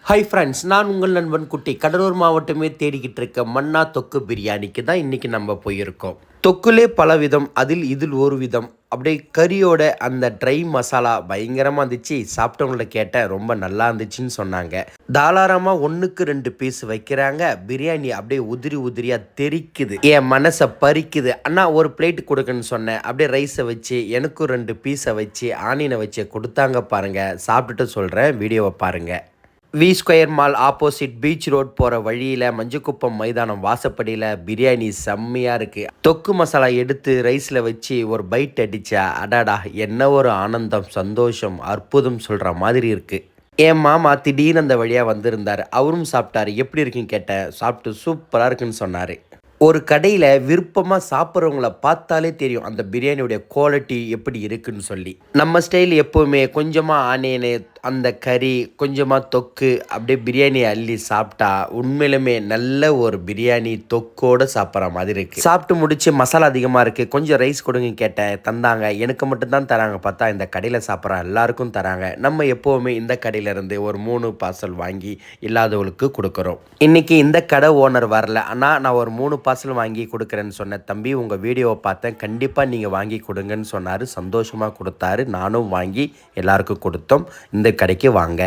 Hi friends, நான் உங்கள் நண்பன் குட்டி. கடலூர் மாவட்டமே தேடிக்கிட்டு இருக்க மன்னா தொக்கு பிரியாணிக்கு தான் இன்றைக்கி நம்ம போயிருக்கோம். தொக்குலே பல விதம், இதில் ஒரு விதம். அப்படியே கறியோட அந்த ட்ரை மசாலா பயங்கரமாக இருந்துச்சு. சாப்பிட்டவங்கள்ட்ட கேட்டேன், ரொம்ப நல்லா இருந்துச்சுன்னு சொன்னாங்க. தாராளமாக 1க்கு 2 பீஸ் வைக்கிறாங்க. பிரியாணி அப்படியே உதிரி உதிரியாக தெரிக்குது, என் மனசை பறிக்குது. அண்ணா ஒரு பிளேட் கொடுக்குன்னு சொன்னேன். அப்படியே ரைஸை வச்சு எனக்கும் 2 பீஸை வச்சு ஆனியனை வச்சு கொடுத்தாங்க பாருங்கள். சாப்பிட்டுட்டு சொல்கிறேன், வீடியோவை பாருங்கள். V square mall opposite beach road போகிற வழியில் மஞ்சக்குப்பம் மைதானம் வாசப்படியில் பிரியாணி செம்மையாக இருக்குது. தொக்கு மசாலா எடுத்து ரைஸில் வச்சு ஒரு பைட் அடித்தா அடாடா, என்ன ஒரு ஆனந்தம், சந்தோஷம், அற்புதம் சொல்கிற மாதிரி இருக்குது. என் மாமா திடீர்னு அந்த வழியாக வந்திருந்தார். அவரும் சாப்பிட்டாரு. எப்படி இருக்குன்னு கேட்டேன். சாப்பிட்டு சூப்பராக இருக்குன்னு சொன்னார். ஒரு கடையில் விருப்பமாக சாப்பிட்றவங்கள பார்த்தாலே தெரியும் அந்த பிரியாணியோடைய குவாலிட்டி எப்படி இருக்குன்னு சொல்லி. நம்ம ஸ்டைல் எப்போவுமே கொஞ்சமாக ஆனியனு, அந்த கறி, கொஞ்சமாக தொக்கு, அப்படியே பிரியாணி அள்ளி சாப்பிட்டா உண்மையிலுமே நல்ல ஒரு பிரியாணி தொக்கோடு சாப்பிட்ற மாதிரி இருக்குது. சாப்பிட்டு முடிச்சு மசாலா அதிகமாக இருக்குது, கொஞ்சம் ரைஸ் கொடுங்க கேட்டேன். தந்தாங்க. எனக்கு மட்டும்தான் தராங்க பார்த்தா இந்த கடையில் சாப்பிட்ற எல்லாருக்கும் தராங்க. நம்ம எப்போவுமே இந்த கடையிலேருந்து ஒரு 3 பார்சல் வாங்கி இல்லாதவங்களுக்கு கொடுக்குறோம். இன்றைக்கி இந்த கடை ஓனர் வரல, ஆனால் நான் ஒரு 3 பார்சல் வாங்கி கொடுக்குறேன்னு சொன்னேன். தம்பி, உங்கள் வீடியோவை பார்த்தேன், கண்டிப்பாக நீங்கள் வாங்கி கொடுங்கன்னு சொன்னார். சந்தோஷமாக கொடுத்தாரு. நானும் வாங்கி எல்லாருக்கும் கொடுத்தோம். இந்த கடைக்கு வாங்க.